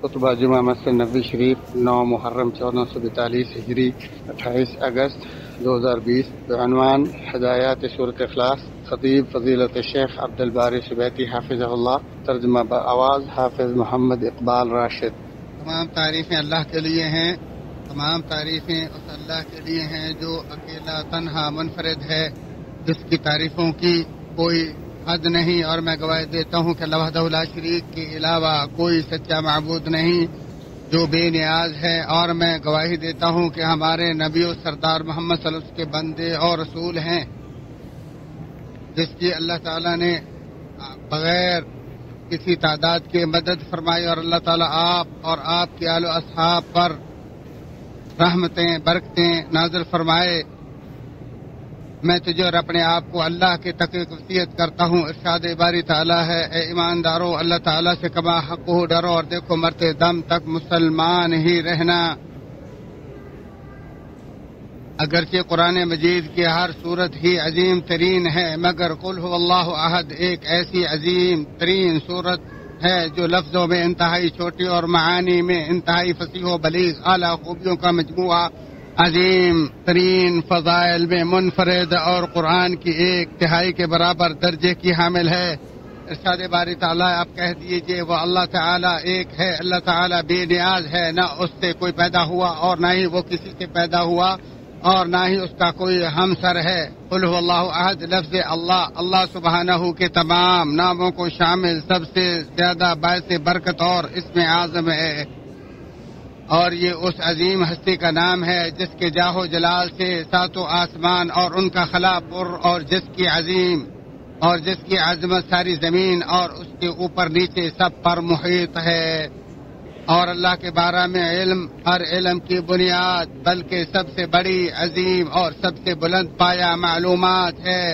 خطبہ جمعہ مسجد نبوی شریف 9 محرم 1442 ہجری 28 اگست 2020 بعنوان ہدایات صورت اخلاص، خطیب فضیلت الشیخ عبدالباری سبیتی حافظہ اللہ، ترجمہ بآواز حافظ محمد اقبال راشد۔ تمام تعریفیں اللہ کے لیے ہیں، تمام تعریفیں اس اللہ کے لیے ہیں جو اکیلا تنہا منفرد ہے، جس کی تعریفوں کی کوئی حد نہیں، اور میں گواہی دیتا ہوں کہ اللہ وحدہ لا شریک کے علاوہ کوئی سچا معبود نہیں جو بے نیاز ہے، اور میں گواہی دیتا ہوں کہ ہمارے نبی و سردار محمد صلی اللہ علیہ وسلم کے بندے اور رسول ہیں، جس کی اللہ تعالیٰ نے بغیر کسی تعداد کے مدد فرمائی، اور اللہ تعالیٰ آپ اور آپ کے آل و اصحاب پر رحمتیں برکتیں نازل فرمائے۔ میں تجھے اور اپنے آپ کو اللہ کے تقوی کی وصیت کرتا ہوں۔ ارشاد باری تعالیٰ ہے، اے ایماندارو اللہ تعالیٰ سے کما حق ہو ڈرو، اور دیکھو مرتے دم تک مسلمان ہی رہنا۔ اگرچہ قرآن مجید کی ہر صورت ہی عظیم ترین ہے، مگر قل هو اللہ احد ایک ایسی عظیم ترین صورت ہے جو لفظوں میں انتہائی چھوٹی اور معانی میں انتہائی فصیح و بلیغ اعلیٰ خوبیوں کا مجموعہ، عظیم ترین فضائل میں منفرد اور قرآن کی 1/3 کے برابر درجے کی حامل ہے۔ ارشاد باری تعالیٰ آپ کہہ دیجئے وہ اللہ تعالیٰ ایک ہے، اللہ تعالیٰ بے نیاز ہے، نہ اس سے کوئی پیدا ہوا اور نہ ہی وہ کسی سے پیدا ہوا، اور نہ ہی اس کا کوئی ہمسر ہے۔ قل هو اللہ احد، لفظ اللہ اللہ سبحانہ کے تمام ناموں کو شامل سب سے زیادہ باعث برکت اور اسم اعظم ہے، اور یہ اس عظیم ہستی کا نام ہے جس کے جاہ و جلال سے ساتوں آسمان اور ان کا خلا پر، اور جس کی عظیم اور جس کی عظمت ساری زمین اور اس کے اوپر نیچے سب پر محیط ہے۔ اور اللہ کے بارے میں علم ہر علم کی بنیاد بلکہ سب سے بڑی عظیم اور سب سے بلند پایا معلومات ہے۔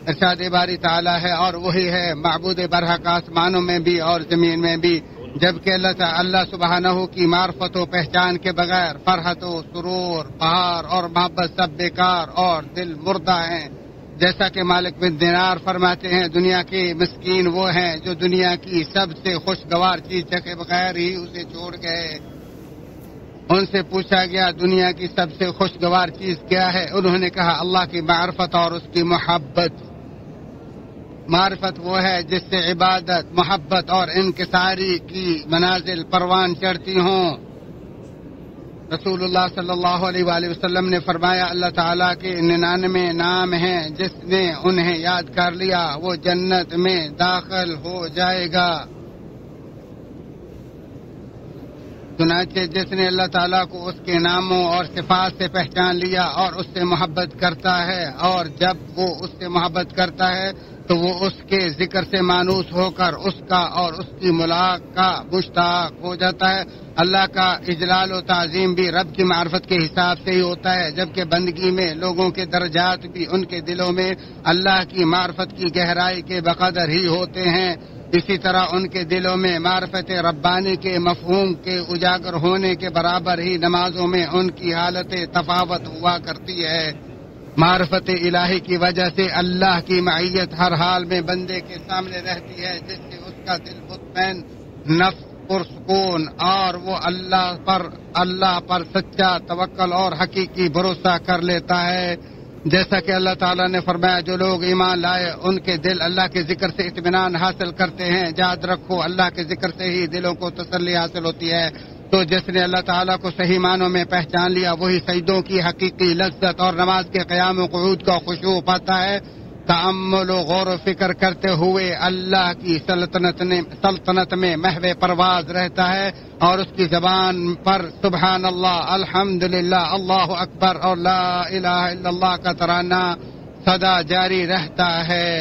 ارشاد باری تعالیٰ ہے، اور وہی ہے معبود برحق آسمانوں میں بھی اور زمین میں بھی، جبکہ اللہ سبحانہ کی معرفت و پہچان کے بغیر فرحت و سرور، بہار اور محبت سب بیکار اور دل مردہ ہیں۔ جیسا کہ مالک بن دینار فرماتے ہیں، دنیا کے مسکین وہ ہیں جو دنیا کی سب سے خوشگوار چیز چکے بغیر ہی اسے چھوڑ گئے۔ ان سے پوچھا گیا دنیا کی سب سے خوشگوار چیز کیا ہے؟ انہوں نے کہا اللہ کی معرفت اور اس کی محبت۔ معرفت وہ ہے جس سے عبادت، محبت اور انکساری کی منازل پروان چڑھتی ہوں۔ رسول اللہ صلی اللہ علیہ وآلہ وسلم نے فرمایا اللہ تعالیٰ کے 99 نام ہیں، جس نے انہیں یاد کر لیا وہ جنت میں داخل ہو جائے گا۔ چنانچہ جس نے اللہ تعالیٰ کو اس کے ناموں اور صفات سے پہچان لیا اور اس سے محبت کرتا ہے، اور جب وہ اس سے محبت کرتا ہے تو وہ اس کے ذکر سے مانوس ہو کر اس کا اور اس کی ملاقات کا مشتاق ہو جاتا ہے۔ اللہ کا اجلال و تعظیم بھی رب کی معرفت کے حساب سے ہی ہوتا ہے، جبکہ بندگی میں لوگوں کے درجات بھی ان کے دلوں میں اللہ کی معرفت کی گہرائی کے بقدر ہی ہوتے ہیں۔ اسی طرح ان کے دلوں میں معرفت ربانی کے مفہوم کے اجاگر ہونے کے برابر ہی نمازوں میں ان کی حالت تفاوت ہوا کرتی ہے۔ معرفت الہی کی وجہ سے اللہ کی معیت ہر حال میں بندے کے سامنے رہتی ہے، جس سے اس کا دل مطمئن، نفس پرسکون، اور وہ اللہ پر سچا توکل اور حقیقی بھروسہ کر لیتا ہے۔ جیسا کہ اللہ تعالیٰ نے فرمایا جو لوگ ایمان لائے ان کے دل اللہ کے ذکر سے اطمینان حاصل کرتے ہیں۔ یاد رکھو اللہ کے ذکر سے ہی دلوں کو تسلی حاصل ہوتی ہے۔ تو جس نے اللہ تعالیٰ کو صحیح معنوں میں پہچان لیا وہی سجدوں کی حقیقی لذت اور نماز کے قیام و قعود کا خشوع پاتا ہے۔ تأمل و غور و فکر کرتے ہوئے اللہ کی سلطنت میں محو پرواز رہتا ہے، اور اس کی زبان پر سبحان اللہ، الحمدللہ، اللہ اکبر اور لا الہ الا اللہ کا ترانہ سدا جاری رہتا ہے۔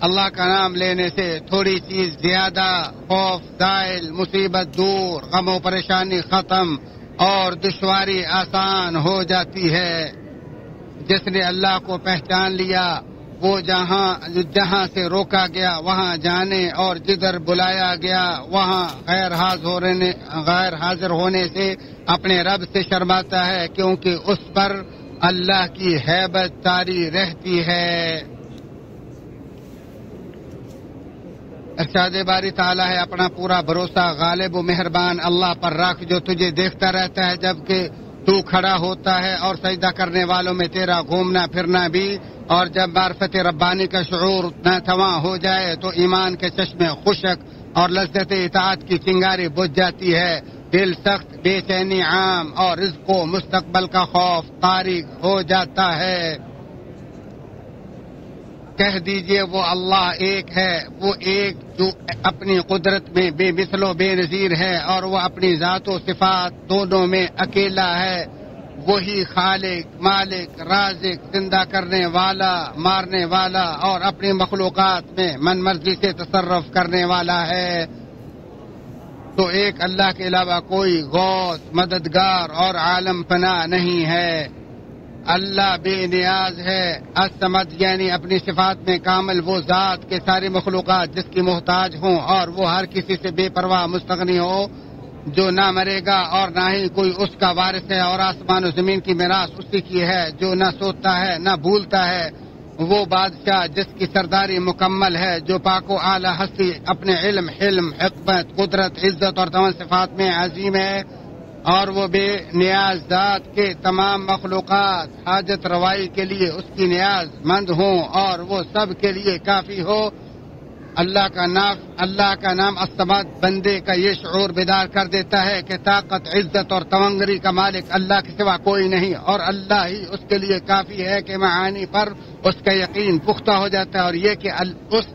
اللہ کا نام لینے سے تھوڑی چیز زیادہ، خوف زائل، مصیبت دور، غم و پریشانی ختم اور دشواری آسان ہو جاتی ہے۔ جس نے اللہ کو پہچان لیا وہ جہاں سے روکا گیا وہاں جانے، اور جدھر بلایا گیا وہاں غیر حاضر ہونے سے اپنے رب سے شرماتا ہے، کیونکہ اس پر اللہ کی ہیبت طاری رہتی ہے۔ ارشاد باری تعالیٰ ہے اپنا پورا بھروسہ غالب و مہربان اللہ پر رکھ جو تجھے دیکھتا رہتا ہے جبکہ تو کھڑا ہوتا ہے اور سجدہ کرنے والوں میں تیرا گھومنا پھرنا بھی، اور جب معرفت ربانی کا شعور ناتواں ہو جائے تو ایمان کے چشمے خشک اور لذت اطاعت کی چنگاری بجھ جاتی ہے، دل سخت بے چینی عام اور رزق و مستقبل کا خوف طاری ہو جاتا ہے۔ کہہ دیجئے وہ اللہ ایک ہے، وہ ایک جو اپنی قدرت میں بے مثل و بے نظیر ہے اور وہ اپنی ذات و صفات دونوں میں اکیلا ہے، وہی خالق، مالک، رازق، زندہ کرنے والا، مارنے والا اور اپنی مخلوقات میں من مرضی سے تصرف کرنے والا ہے۔ تو ایک اللہ کے علاوہ کوئی غوث، مددگار اور عالم پناہ نہیں ہے۔ اللہ بے نیاز ہے، الصمد یعنی اپنی صفات میں کامل، وہ ذات کے ساری مخلوقات جس کی محتاج ہوں اور وہ ہر کسی سے بے پرواہ مستغنی ہو، جو نہ مرے گا اور نہ ہی کوئی اس کا وارث ہے، اور آسمان و زمین کی میراث اسی کی ہے، جو نہ سوتا ہے نہ بھولتا ہے، وہ بادشاہ جس کی سرداری مکمل ہے، جو پاک و اعلیٰ ہستی اپنے علم، حلم، حکمت، قدرت، عزت اور تمام صفات میں عظیم ہے، اور وہ بے نیاز ذات کے تمام مخلوقات حاجت روائی کے لیے اس کی نیاز مند ہوں اور وہ سب کے لیے کافی ہو۔ اللہ کا نام الصمد بندے کا یہ شعور بیدار کر دیتا ہے کہ طاقت، عزت اور تونگری کا مالک اللہ کے سوا کوئی نہیں، اور اللہ ہی اس کے لیے کافی ہے کہ معانی پر اس کا یقین پختہ ہو جاتا ہے، اور یہ کہ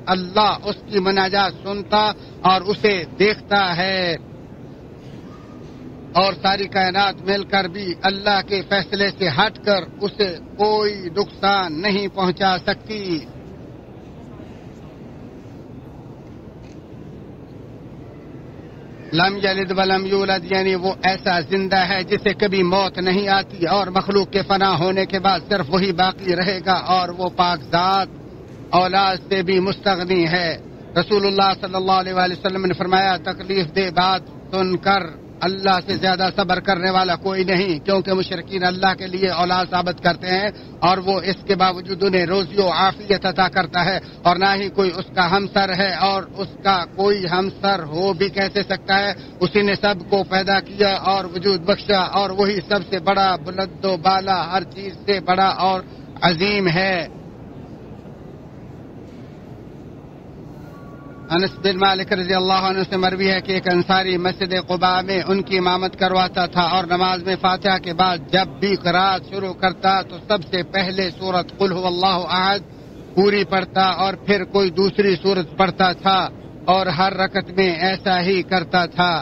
اللہ اس کی مناجات سنتا اور اسے دیکھتا ہے، اور ساری کائنات مل کر بھی اللہ کے فیصلے سے ہٹ کر اسے کوئی نقصان نہیں پہنچا سکتی۔ لم یلد ولم یولد یعنی وہ ایسا زندہ ہے جسے کبھی موت نہیں آتی، اور مخلوق کے فنا ہونے کے بعد صرف وہی باقی رہے گا، اور وہ پاک ذات اولاد سے بھی مستغنی ہے۔ رسول اللہ صلی اللہ علیہ وآلہ وسلم نے فرمایا، تکلیف دہ بات سن کر اللہ سے زیادہ صبر کرنے والا کوئی نہیں، کیونکہ مشرکین اللہ کے لیے اولاد ثابت کرتے ہیں اور وہ اس کے باوجود انہیں روزی و عافیت عطا کرتا ہے، اور نہ ہی کوئی اس کا ہمسر ہے، اور اس کا کوئی ہمسر ہو بھی کیسے سکتا ہے۔ اسی نے سب کو پیدا کیا اور وجود بخشا، اور وہی سب سے بڑا، بلند و بالا، ہر چیز سے بڑا اور عظیم ہے۔ انس بن مالک رضی اللہ عنہ سے مروی ہے کہ ایک انصاری مسجد قباء میں ان کی امامت کرواتا تھا، اور نماز میں فاتحہ کے بعد جب بھی قرات شروع کرتا تو سب سے پہلے سورۃ قل هو اللہ احد پوری پڑھتا اور پھر کوئی دوسری سورت پڑھتا تھا، اور ہر رکعت میں ایسا ہی کرتا تھا۔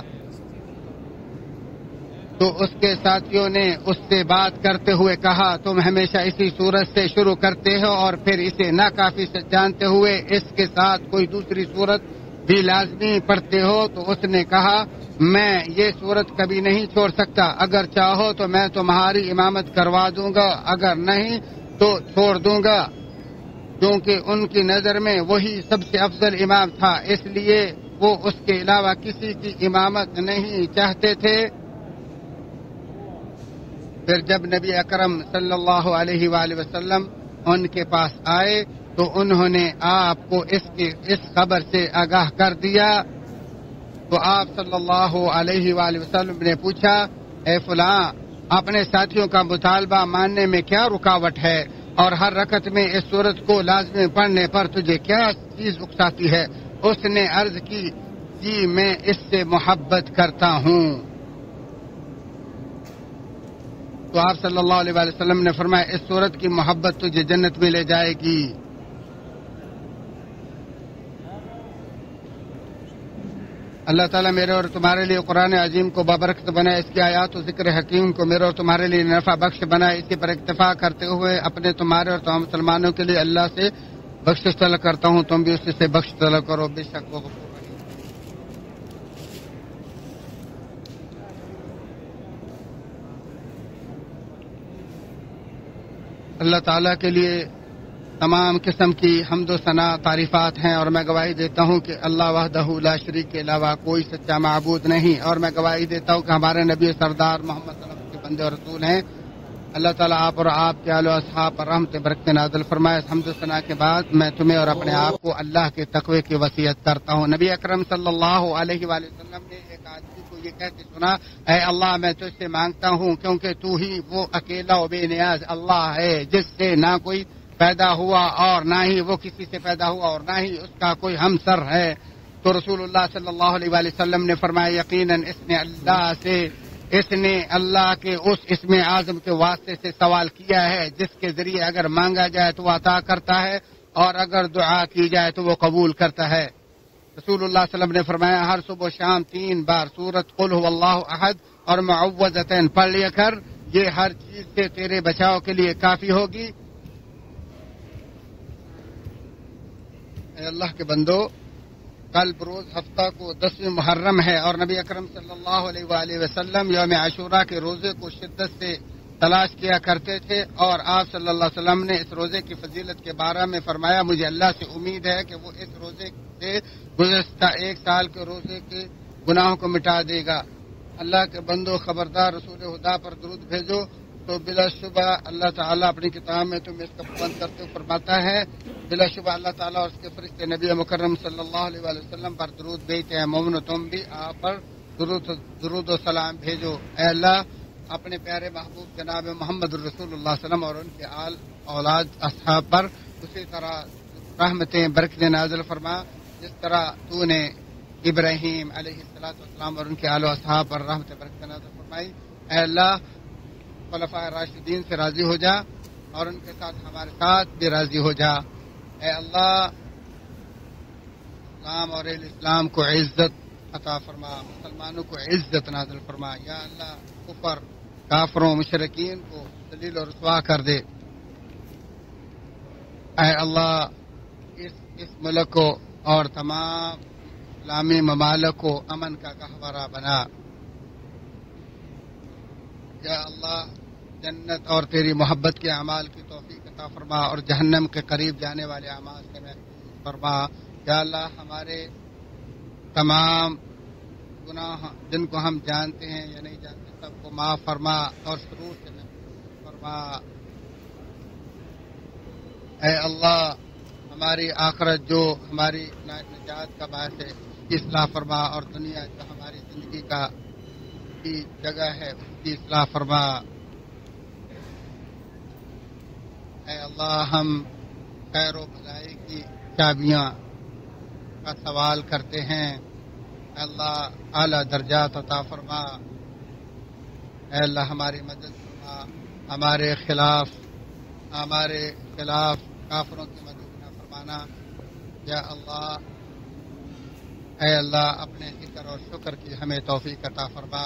تو اس کے ساتھیوں نے اس سے بات کرتے ہوئے کہا، تم ہمیشہ اسی سورت سے شروع کرتے ہو اور پھر اسے ناکافی جانتے ہوئے اس کے ساتھ کوئی دوسری سورت بھی لازمی پڑھتے ہو؟ تو اس نے کہا، میں یہ سورت کبھی نہیں چھوڑ سکتا، اگر چاہو تو میں تمہاری امامت کروا دوں گا، اگر نہیں تو چھوڑ دوں گا، کیونکہ ان کی نظر میں وہی سب سے افضل امام تھا، اس لیے وہ اس کے علاوہ کسی کی امامت نہیں چاہتے تھے۔ پھر جب نبی اکرم صلی اللہ علیہ وآلہ وسلم ان کے پاس آئے تو انہوں نے آپ کو اس خبر سے آگاہ کر دیا، تو آپ صلی اللہ علیہ وآلہ وسلم نے پوچھا، اے فلاں، اپنے ساتھیوں کا مطالبہ ماننے میں کیا رکاوٹ ہے، اور ہر رکعت میں اس سورت کو لازمی پڑھنے پر تجھے کیا چیز اکساتی ہے؟ اس نے عرض کی، جی میں اس سے محبت کرتا ہوں۔ تو آپ صلی اللہ علیہ وآلہ وسلم نے فرمایا، اس سورت کی محبت تجھے جنت میں لے جائے گی۔ اللہ تعالیٰ میرے اور تمہارے لیے قرآن عظیم کو بابرکت بنائے، اس کی آیات و ذکر حکیم کو میرے اور تمہارے لیے نفع بخش بنائے، اسی پر اکتفا کرتے ہوئے اپنے، تمہارے اور تمام مسلمانوں کے لیے اللہ سے بخشش طلب کرتا ہوں، تم بھی اس سے بخش طلب کرو، بے شک وہ غفور رحیم۔ اللہ تعالیٰ کے لیے تمام قسم کی حمد و ثنا تعریفات ہیں، اور میں گواہی دیتا ہوں کہ اللہ وحدہ لا شریک کے علاوہ کوئی سچا معبود نہیں، اور میں گواہی دیتا ہوں کہ ہمارے نبی سردار محمد صلی اللہ علیہ وسلم کے بندے اور رسول ہیں۔ اللہ تعالیٰ آپ اور آپ کے آل و اصحاب پر رحمت برکت نازل فرمائے۔ حمد و ثنا کے بعد میں تمہیں اور اپنے آپ کو اللہ کے تقوی کی وصیت کرتا ہوں۔ نبی اکرم صلی اللہ علیہ وآلہ وسلم نے ایک آدمی کو یہ کہہ کے سنا، اے اللہ میں تجھ سے مانگتا ہوں کیونکہ تو ہی وہ اکیلا و بے نیاز اللہ ہے جس سے نہ کوئی پیدا ہوا اور نہ ہی وہ کسی سے پیدا ہوا اور نہ ہی اس کا کوئی ہمسر ہے۔ تو رسول اللہ صلی اللہ علیہ وآلہ وسلم نے فرمایا یقیناً اس نے اللہ کے اس اسم اعظم کے واسطے سے سوال کیا ہے جس کے ذریعے اگر مانگا جائے تو وہ عطا کرتا ہے اور اگر دعا کی جائے تو وہ قبول کرتا ہے۔ رسول اللہ صلی اللہ علیہ وسلم نے فرمایا ہر صبح و شام 3 بار سورۃ قل هو اللہ احد اور معوذتین پڑھ لیا کر، یہ ہر چیز سے تیرے بچاؤ کے لیے کافی ہوگی۔ اے اللہ کے بندو، کل بروز ہفتہ کو 10ویں محرم ہے اور نبی اکرم صلی اللہ علیہ وآلہ وسلم یوم عاشوراء کے روزے کو شدت سے تلاش کیا کرتے تھے، اور آپ صلی اللہ علیہ وسلم نے اس روزے کی فضیلت کے بارے میں فرمایا مجھے اللہ سے امید ہے کہ وہ اس روزے سے گزشتہ 1 سال کے روزے کے گناہوں کو مٹا دے گا۔ اللہ کے بندو خبردار، رسول خدا پر درود بھیجو تو بلا شبہ اللہ تعالیٰ اپنی کتاب میں تم اس کا پابند کرتے ہوئے فرماتا ہے، بلا شبہ اللہ تعالیٰ اور اس کے فرشتے نبی مکرم صلی اللہ علیہ وآلہ وسلم پر درود بھیجتے ہیں۔ مومنو تم بھی آپ پر درود و سلام بھیجو۔ اے اللہ اپنے پیارے محبوب جناب محمد رسول اللہ صلی اللہ علیہ وسلم اور ان کے آل اولاد اصحاب پر اسی طرح رحمتیں برکتیں نازل فرما جس طرح تو نے ابراہیم علیہ السلام اور ان کے آل و اصحاب پر رحمت برکتیں نازل فرمائی۔ اے اللہ خلفائے راشدین سے راضی ہو جا اور ان کے ساتھ ہمارے ساتھ بھی راضی ہو جا۔ اے اللہ اسلام اور اہل اسلام کو عزت عطا فرما، مسلمانوں کو عزت نازل فرما۔ یا اللہ کفر کافروں مشرکین کو ذلیل اور رسوا کر دے۔ اے اللہ اس ملک کو اور تمام اسلامی ممالک کو امن کا گہوارہ بنا۔ یا اللہ جنت اور تیری محبت کے اعمال کی توفیق عطا فرما اور جہنم کے قریب جانے والے اعمال سے محفوظ فرما۔ یا اللہ ہمارے تمام گناہ جن کو ہم جانتے ہیں یا نہیں جانتے سب کو معاف فرما اور شرور سے محفوظ فرما۔ اے اللہ ہماری آخرت جو ہماری نجات کا باعث ہے اس کی اصلاح فرما، اور دنیا جو ہماری زندگی کا کی جگہ ہے اس کی اصلاح فرما۔ اے اللہ ہم خیر و بھلائی کی چابیاں کا سوال کرتے ہیں، اے اللہ اعلیٰ درجات عطا فرما۔ اے اللہ ہماری مدد فرما، ہمارے خلاف کافروں کی مدد نہ فرمانا۔ یا اللہ اے اللہ اپنے ذکر اور شکر کی ہمیں توفیق عطا فرما۔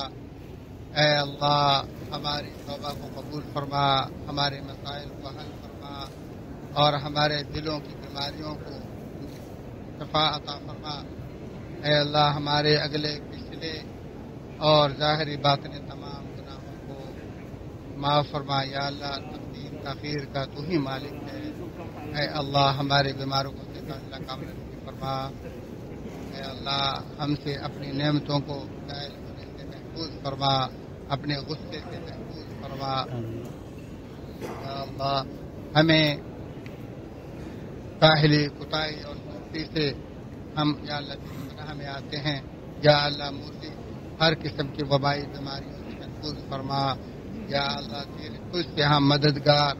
اے اللہ ہماری توبہ کو قبول فرما، ہمارے مسائل کو حل فرما اور ہمارے دلوں کی بیماریوں کو شفا عطا فرما۔ اے اللہ ہمارے اگلے پچھلے اور ظاہری باطنی تمام گناہوں کو معاف فرما۔ یا اللہ تقدیر تاخیر کا تو ہی مالک ہے۔ اے اللہ ہمارے بیماروں کو صحت کامل فرما۔ اے اللہ ہم سے اپنی نعمتوں کو زائل ہونے سے محفوظ فرما، اپنے غصے سے محفوظ فرما۔ یا اللہ ہمیں کاہلی کوتاہی اور سستی سے ہم یا اللہ تیری پناہ میں آتے ہیں۔ یا اللہ مجھے ہر قسم کی وبائی بیماریوں سے محفوظ فرما۔ یا اللہ تیرے تجھ سے ہم مددگار،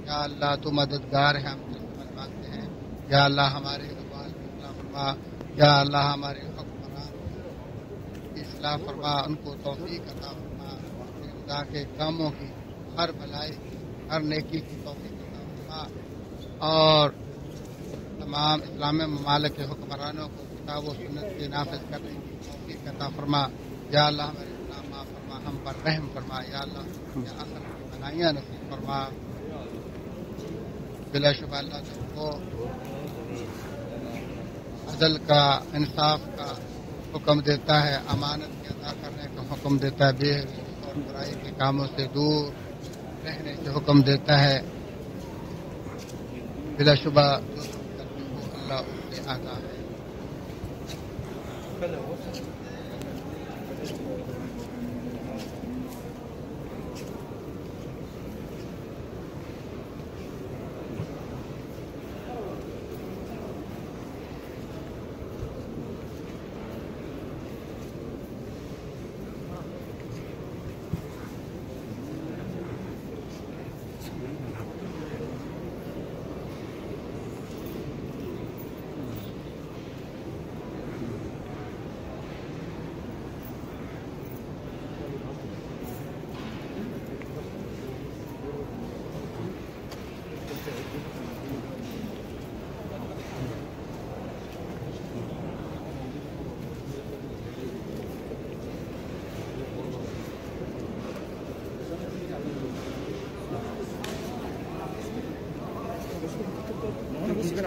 یا اللہ تو مددگار ہے، ہم تجھ سے مدد مانگتے ہیں۔ یا اللہ ہمارے اقوال کی اصلاح فرما۔ یا اللہ ہمارے حکمران کی اصلاح فرما، ان کو توفیق عطا فرما، خدا کے کاموں کی ہر بھلائی ہر نیکی کی توفیق عطا فرما، اور تمام اسلامی ممالک کے حکمرانوں کو کتاب و سنت سے نافذ کرنے کی توفیق عطا فرما۔ یا اللہ ہمارے اسلام معاف فرما، ہم پر رحم فرما۔ یا اللہ یا آخرت کی بھلائیاں نصیب فرما۔ بلا شبہ اللہ تم کو عدل کا، انصاف کا حکم دیتا ہے، امانت کے ادا کرنے کا حکم دیتا ہے، بے حیائی اور برائی کے کاموں سے دور رہنے سے حکم دیتا ہے۔ بلا شبہ جو تم کرتے ہو اللہ اس سے آگاہ ہے۔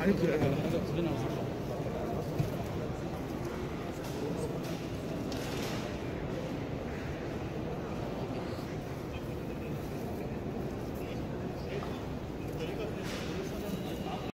عليكم.